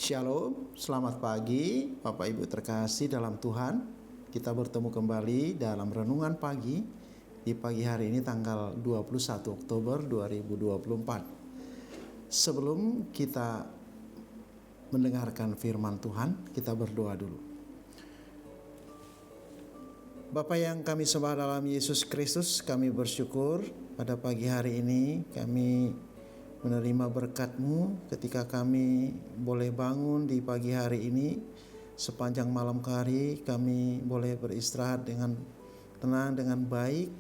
Shalom, selamat pagi Bapak Ibu terkasih dalam Tuhan. Kita bertemu kembali dalam renungan pagi di pagi hari ini tanggal 21 Oktober 2024. Sebelum kita mendengarkan firman Tuhan, kita berdoa dulu. Bapa yang kami sembah dalam Yesus Kristus, kami bersyukur pada pagi hari ini kami menerima berkat-Mu ketika kami boleh bangun di pagi hari ini. Sepanjang malam hari kami boleh beristirahat dengan tenang, dengan baik.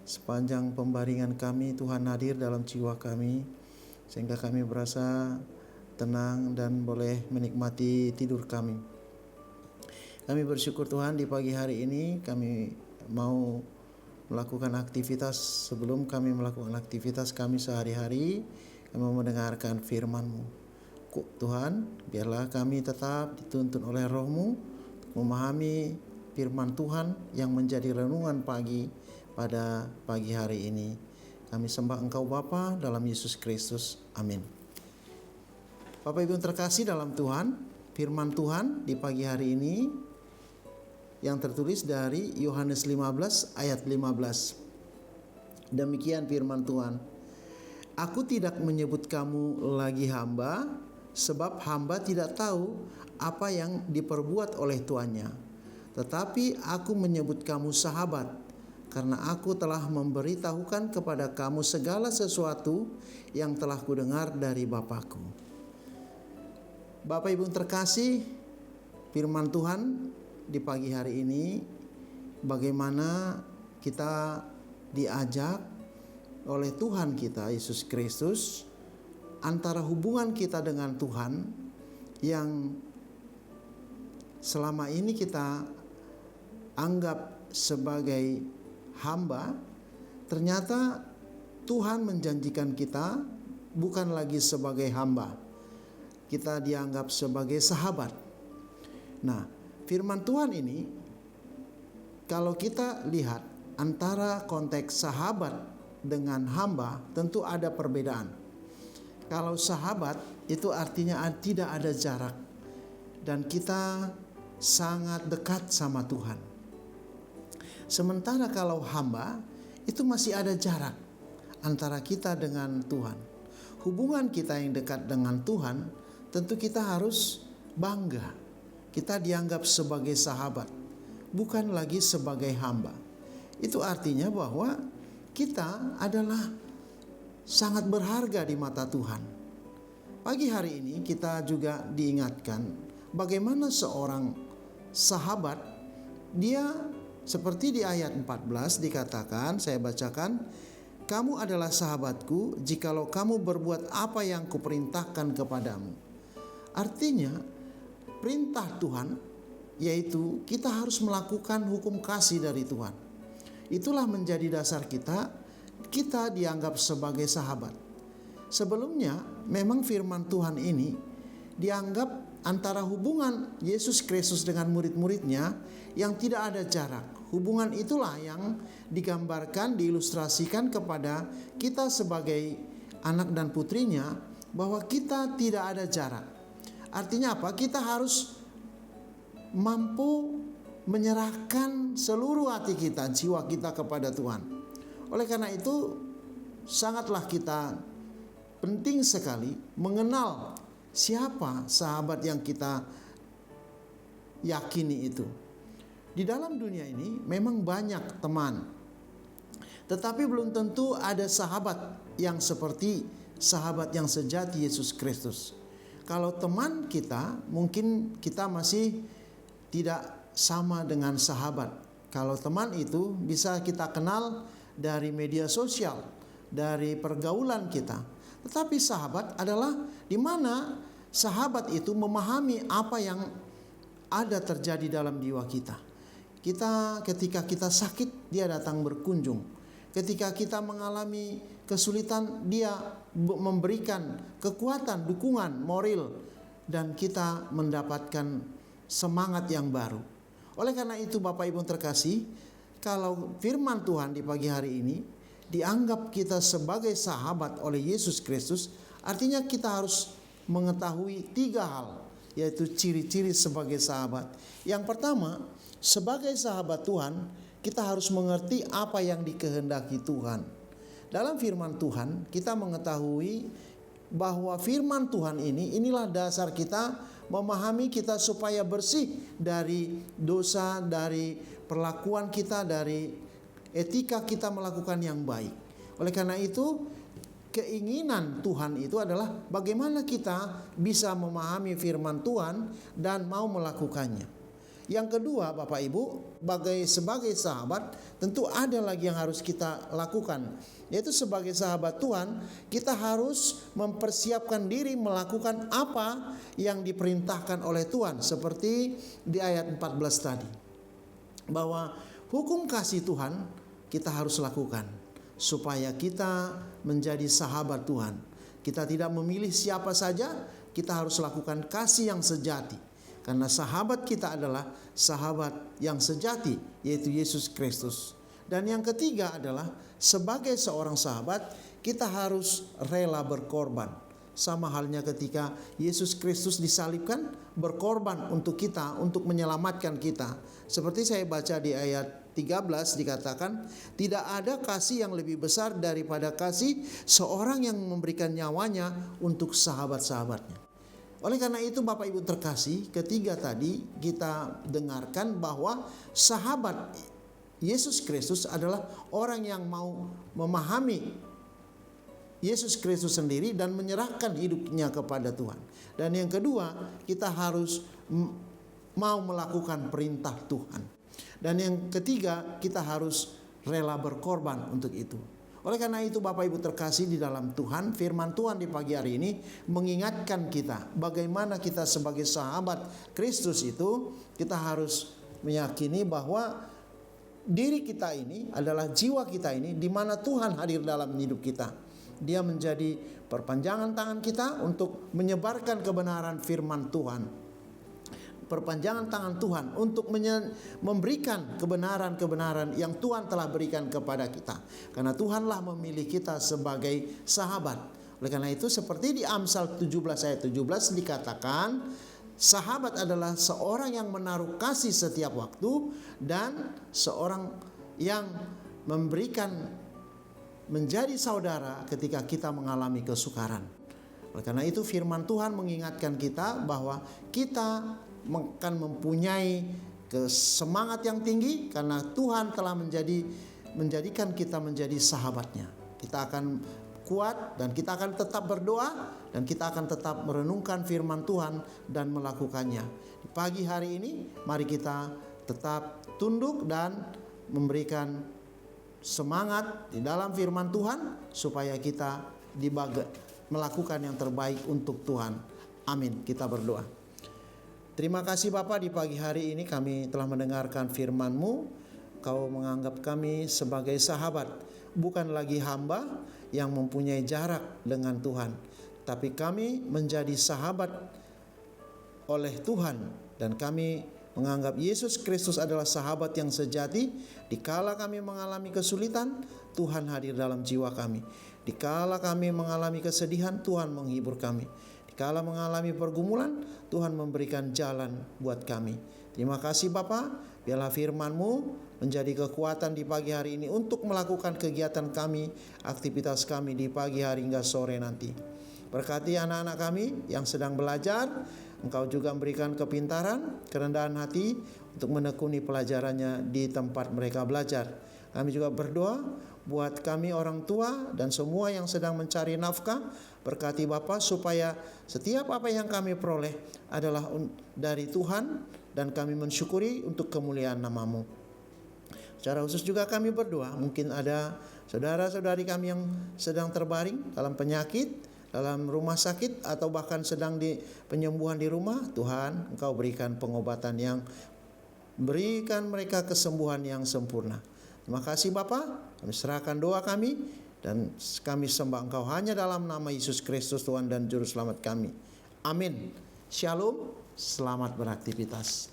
Sepanjang pembaringan kami Tuhan hadir dalam jiwa kami, sehingga kami berasa tenang dan boleh menikmati tidur kami. Kami bersyukur Tuhan di pagi hari ini kami mau melakukan aktivitas. Sebelum kami melakukan aktivitas kami sehari-hari, kami mau mendengarkan firman-Mu. Tuhan, biarlah kami tetap dituntun oleh Roh-Mu untuk memahami firman Tuhan yang menjadi renungan pagi pada pagi hari ini. Kami sembah Engkau Bapa dalam Yesus Kristus. Amin. Bapak Ibu yang terkasih dalam Tuhan, firman Tuhan di pagi hari ini yang tertulis dari Yohanes 15 ayat 15. Demikian firman Tuhan. Aku tidak menyebut kamu lagi hamba, sebab hamba tidak tahu apa yang diperbuat oleh tuannya. Tetapi aku menyebut kamu sahabat, karena aku telah memberitahukan kepada kamu segala sesuatu yang telah kudengar dari Bapakku. Bapak Ibu terkasih, firman Tuhan di pagi hari ini bagaimana kita diajak oleh Tuhan kita Yesus Kristus antara hubungan kita dengan Tuhan yang selama ini kita anggap sebagai hamba. Ternyata Tuhan menjanjikan kita bukan lagi sebagai hamba, kita dianggap sebagai sahabat. Nah, firman Tuhan ini kalau kita lihat antara konteks sahabat dengan hamba tentu ada perbedaan. Kalau sahabat itu artinya tidak ada jarak dan kita sangat dekat sama Tuhan. Sementara kalau hamba itu masih ada jarak antara kita dengan Tuhan. Hubungan kita yang dekat dengan Tuhan tentu kita harus bangga. Kita dianggap sebagai sahabat, bukan lagi sebagai hamba. Itu artinya bahwa kita adalah sangat berharga di mata Tuhan. Pagi hari ini kita juga diingatkan bagaimana seorang sahabat, dia seperti di ayat 14 dikatakan, saya bacakan, kamu adalah sahabatku jikalau kamu berbuat apa yang kuperintahkan kepadamu. Artinya perintah Tuhan yaitu kita harus melakukan hukum kasih dari Tuhan. Itulah menjadi dasar kita dianggap sebagai sahabat. Sebelumnya memang firman Tuhan ini dianggap antara hubungan Yesus Kristus dengan murid-muridnya yang tidak ada jarak. Hubungan itulah yang digambarkan, diilustrasikan kepada kita sebagai anak dan putrinya, bahwa kita tidak ada jarak. Artinya apa? Kita harus mampu menyerahkan seluruh hati kita, jiwa kita kepada Tuhan. Oleh karena itu sangatlah kita penting sekali mengenal siapa sahabat yang kita yakini itu. Di dalam dunia ini memang banyak teman, tetapi belum tentu ada sahabat yang seperti sahabat yang sejati Yesus Kristus. Kalau teman kita, mungkin kita masih tidak sama dengan sahabat. Kalau teman itu bisa kita kenal dari media sosial, dari pergaulan kita. Tetapi sahabat adalah di mana sahabat itu memahami apa yang ada terjadi dalam jiwa kita. Ketika kita sakit, dia datang berkunjung. Ketika kita mengalami kesulitan, dia memberikan kekuatan, dukungan moral, dan kita mendapatkan semangat yang baru. Oleh karena itu Bapak Ibu terkasih, kalau firman Tuhan di pagi hari ini dianggap kita sebagai sahabat oleh Yesus Kristus, artinya kita harus mengetahui tiga hal. yaitu ciri-ciri sebagai sahabat. Yang pertama, sebagai sahabat Tuhan, kita harus mengerti apa yang dikehendaki Tuhan. Dalam firman Tuhan, kita mengetahui bahwa firman Tuhan inilah dasar kita memahami kita supaya bersih dari dosa, dari perlakuan kita, dari etika kita melakukan yang baik. Oleh karena itu, keinginan Tuhan itu adalah bagaimana kita bisa memahami firman Tuhan dan mau melakukannya. Yang kedua, Bapak Ibu, sebagai sahabat tentu ada lagi yang harus kita lakukan, yaitu sebagai sahabat Tuhan kita harus mempersiapkan diri melakukan apa yang diperintahkan oleh Tuhan, seperti di ayat 14 tadi, bahwa hukum kasih Tuhan kita harus lakukan supaya kita menjadi sahabat Tuhan. Kita tidak memilih siapa saja, kita harus lakukan kasih yang sejati. Karena sahabat kita adalah sahabat yang sejati, yaitu Yesus Kristus. Dan yang ketiga adalah sebagai seorang sahabat kita harus rela berkorban. Sama halnya ketika Yesus Kristus disalibkan, berkorban untuk kita, untuk menyelamatkan kita. Seperti saya baca di ayat 13 dikatakan, tidak ada kasih yang lebih besar daripada kasih seorang yang memberikan nyawanya untuk sahabat-sahabatnya. Oleh karena itu Bapak Ibu terkasih, ketiga tadi kita dengarkan bahwa sahabat Yesus Kristus adalah orang yang mau memahami Yesus Kristus sendiri dan menyerahkan hidupnya kepada Tuhan. Dan yang kedua, kita harus mau melakukan perintah Tuhan. Dan yang ketiga, kita harus rela berkorban untuk itu. Oleh karena itu Bapak Ibu terkasih di dalam Tuhan, firman Tuhan di pagi hari ini mengingatkan kita bagaimana kita sebagai sahabat Kristus itu, kita harus meyakini bahwa diri kita ini adalah jiwa kita ini di mana Tuhan hadir dalam hidup kita. Dia menjadi perpanjangan tangan kita untuk menyebarkan kebenaran firman Tuhan. Perpanjangan tangan Tuhan untuk memberikan kebenaran-kebenaran yang Tuhan telah berikan kepada kita. Karena Tuhanlah memilih kita sebagai sahabat. Oleh karena itu seperti di Amsal 17 ayat 17 dikatakan, sahabat adalah seorang yang menaruh kasih setiap waktu dan seorang yang memberikan menjadi saudara ketika kita mengalami kesukaran. Oleh karena itu firman Tuhan mengingatkan kita bahwa kita akan mempunyai semangat yang tinggi karena Tuhan telah menjadikan kita menjadi sahabatnya. Kita akan kuat dan kita akan tetap berdoa dan kita akan tetap merenungkan firman Tuhan dan melakukannya. Di pagi hari ini mari kita tetap tunduk dan memberikan semangat di dalam firman Tuhan supaya kita melakukan yang terbaik untuk Tuhan. Amin. Kita berdoa. Terima kasih Bapa, di pagi hari ini kami telah mendengarkan firman-Mu. Kau menganggap kami sebagai sahabat, bukan lagi hamba yang mempunyai jarak dengan Tuhan, tapi kami menjadi sahabat oleh Tuhan dan kami menganggap Yesus Kristus adalah sahabat yang sejati. Dikala kami mengalami kesulitan, Tuhan hadir dalam jiwa kami. Dikala kami mengalami kesedihan, Tuhan menghibur kami. Dikala mengalami pergumulan, Tuhan memberikan jalan buat kami. Terima kasih Bapa, biarlah firman-Mu menjadi kekuatan di pagi hari ini untuk melakukan kegiatan kami, aktivitas kami di pagi hari hingga sore nanti. Berkati anak-anak kami yang sedang belajar, Engkau juga memberikan kepintaran, kerendahan hati untuk menekuni pelajarannya di tempat mereka belajar. Kami juga berdoa buat kami orang tua dan semua yang sedang mencari nafkah. Berkati Bapa supaya setiap apa yang kami peroleh adalah dari Tuhan dan kami mensyukuri untuk kemuliaan nama-Mu. Secara khusus juga kami berdoa, mungkin ada saudara-saudari kami yang sedang terbaring dalam penyakit, dalam rumah sakit atau bahkan sedang di penyembuhan di rumah. Tuhan, Engkau berikan pengobatan yang berikan mereka kesembuhan yang sempurna. Terima kasih Bapa, kami serahkan doa kami dan kami sembah Engkau hanya dalam nama Yesus Kristus Tuhan dan Juru Selamat kami. Amin. Shalom, selamat beraktivitas.